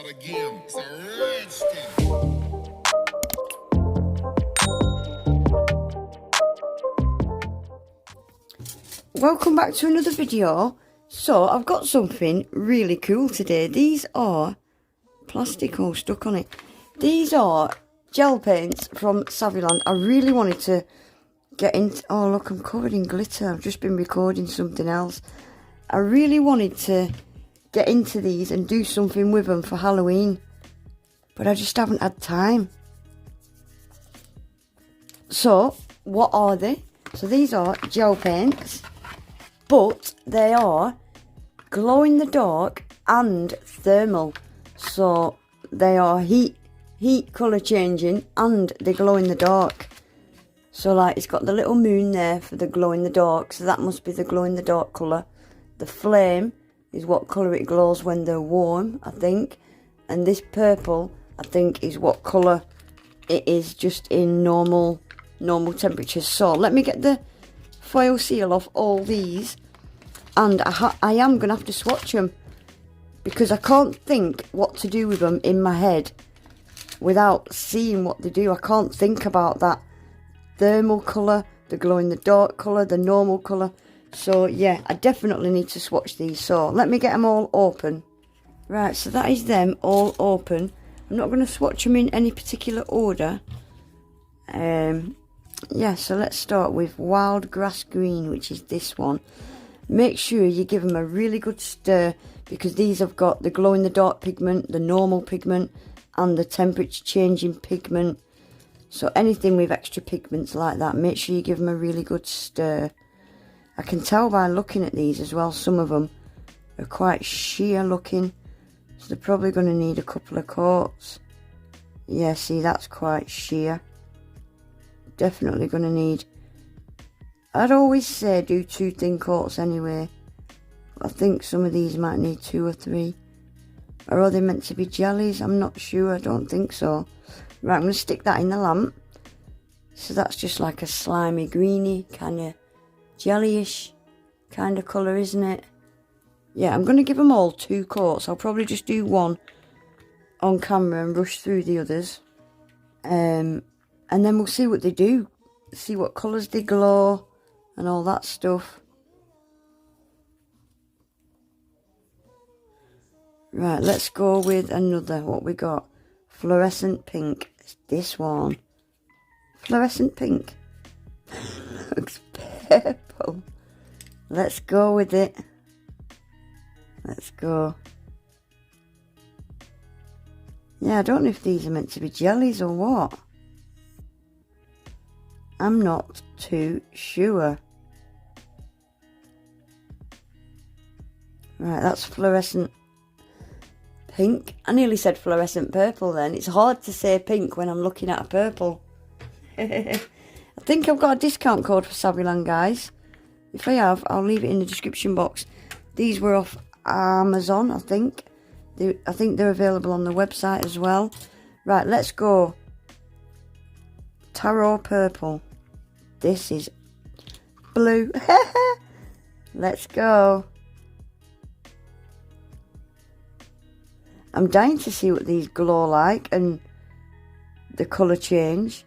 start again. It's a rich thing. Welcome back to another video. So I've got something really cool today. These are plastic all stuck on it. These are gel paints from Saviland. I really wanted to get into... Oh look, I'm covered in glitter. I've just been recording something else. I really wanted to get into these and do something with them for Halloween, but I just haven't had time. So what are they? So these are gel paints, but they are glow in the dark and thermal. So they are heat colour changing and they glow in the dark. So like it's got the little moon there for the glow in the dark, so that must be the glow in the dark colour. The flame is what colour it glows when they're warm, I think. And this purple, I think, is what colour it is just in normal temperatures. So let me get the foil seal off all these, and I am going to have to swatch them because I can't think what to do with them in my head without seeing what they do. I can't think about that thermal colour, the glow in the dark colour, the normal colour. So yeah, I definitely need to swatch these. So let me get them all open. Right, so that is them all open. I'm not going to swatch them in any particular order. Yeah, so let's start with Wild Grass Green, which is this one. Make sure you give them a really good stir, because these have got the glow in the dark pigment, the normal pigment, and the temperature changing pigment. So anything with extra pigments like that, make sure you give them a really good stir. I can tell by looking at these as well, some of them are quite sheer looking, so they're probably going to need a couple of coats. Yeah, see, that's quite sheer. Definitely going to need... I'd always say do 2 thin coats anyway. I think some of these might need 2 or 3. Or are they meant to be jellies? I'm not sure, I don't think so. Right, I'm going to stick that in the lamp. So that's just like a slimy, greeny, kind of jellyish kind of colour, isn't it? Yeah, I'm going to give them all 2 coats. I'll probably just do one on camera and rush through the others. And then we'll see what they do. See what colours they glow and all that stuff. Right, let's go with another. What we got? Fluorescent pink. It's this one. Fluorescent pink. Looks purple. Let's go with it. Let's go. Yeah, I don't know if these are meant to be jellies or what. I'm not too sure. Right, that's fluorescent pink. I nearly said fluorescent purple then. It's hard to say pink when I'm looking at a purple. I think I've got a discount code for Saviland, guys. If I have, I'll leave it in the description box. These were off Amazon, I think. I think they're available on the website as well. Right, let's go. Taro purple. This is blue. Let's go. I'm dying to see what these glow like and the colour change.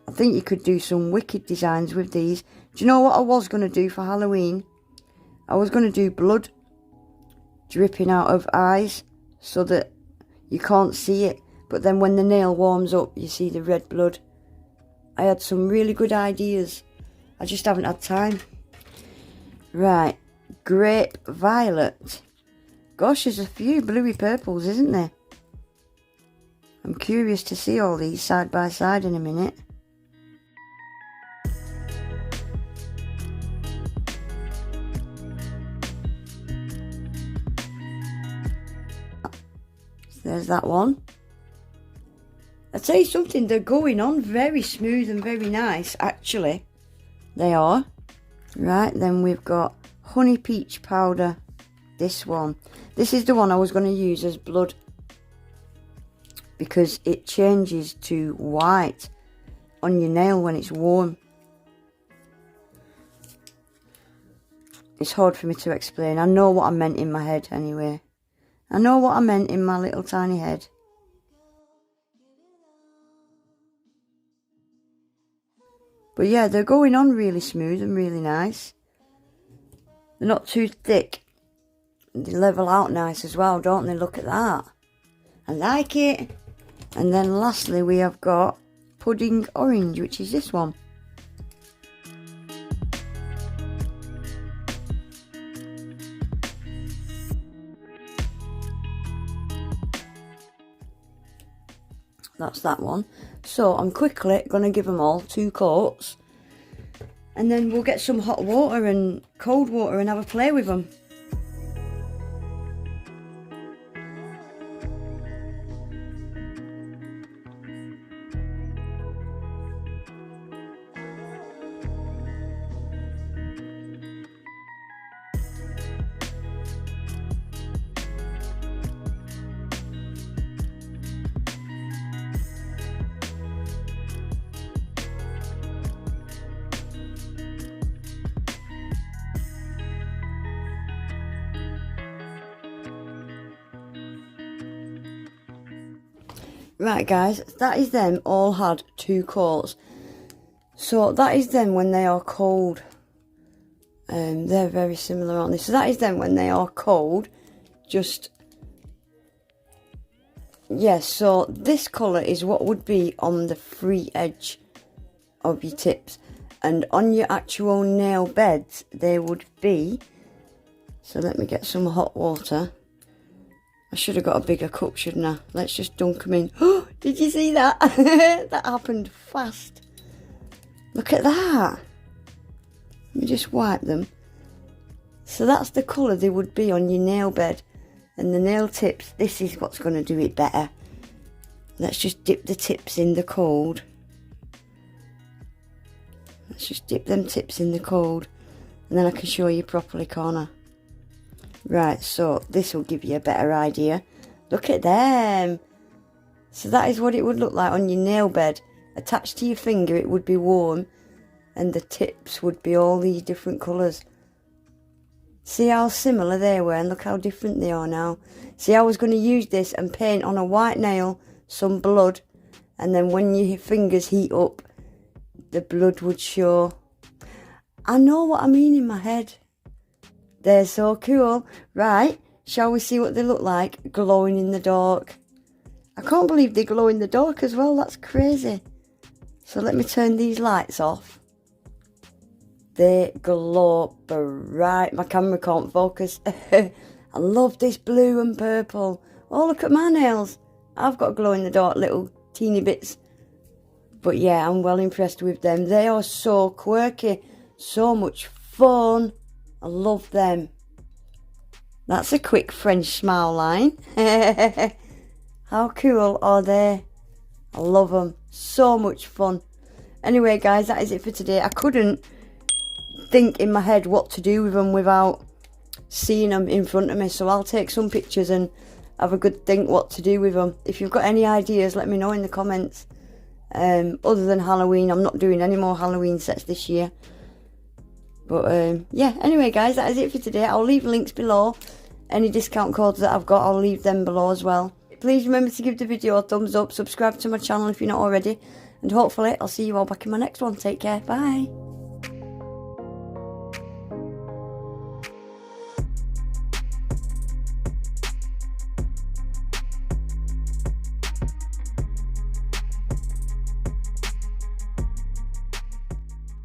I think you could do some wicked designs with these. Do you know what I was going to do for Halloween? I was going to do blood dripping out of eyes so that you can't see it. But then when the nail warms up, you see the red blood. I had some really good ideas. I just haven't had time. Right, grape violet. Gosh, there's a few bluey purples, isn't there? I'm curious to see all these side by side in a minute. So there's that one. I'll tell you something, they're going on very smooth and very nice, actually. They are. Right, then we've got honey peach powder. This one. This is the one I was going to use as blood, because it changes to white on your nail when it's warm. It's hard for me to explain. I know what I meant in my head anyway. I know what I meant in my little tiny head. But yeah, they're going on really smooth and really nice. They're not too thick. They level out nice as well, don't they? Look at that. I like it. And then lastly we have got pudding orange, which is this one. That's that one. So I'm quickly going to give them all 2 coats. And then we'll get some hot water and cold water and have a play with them. Right guys, that is them all had 2 coats. So that is them when they are cold. They're very similar, aren't they? So that is them when they are cold. Just, yes, so this colour is what would be on the free edge of your tips. And on your actual nail beds, they would be, so let me get some hot water. I should have got a bigger cup, shouldn't I? Let's just dunk them in. Oh, did you see that? That happened fast. Look at that. Let me just wipe them. So that's the colour they would be on your nail bed. And the nail tips, this is what's going to do it better. Let's just dip the tips in the cold. Let's just dip them tips in the cold. And then I can show you properly, can't I? Right, so this will give you a better idea. Look at them. So that is what it would look like on your nail bed. Attached to your finger it would be warm. And the tips would be all these different colours. See how similar they were and look how different they are now. See, I was going to use this and paint on a white nail some blood. And then when your fingers heat up, the blood would show. I know what I mean in my head. They're so cool. Right, shall we see what they look like glowing in the dark? I can't believe they glow in the dark as well. That's crazy. So let me turn these lights off. They glow bright. My camera can't focus. I love this blue and purple. Oh, look at my nails. I've got glow in the dark little teeny bits. But yeah, I'm well impressed with them. They are so quirky. So much fun. I love them. That's a quick French smile line. How cool are they? I love them. So much fun. Anyway, guys, that is it for today. I couldn't think in my head what to do with them without seeing them in front of me. So I'll take some pictures and have a good think what to do with them. If you've got any ideas, let me know in the comments. Other than Halloween, I'm not doing any more Halloween sets this year. But yeah, anyway guys, that is it for today. I'll leave links below. Any discount codes that I've got, I'll leave them below as well. Please remember to give the video a thumbs up, subscribe to my channel if you're not already, and hopefully I'll see you all back in my next one. Take care, bye.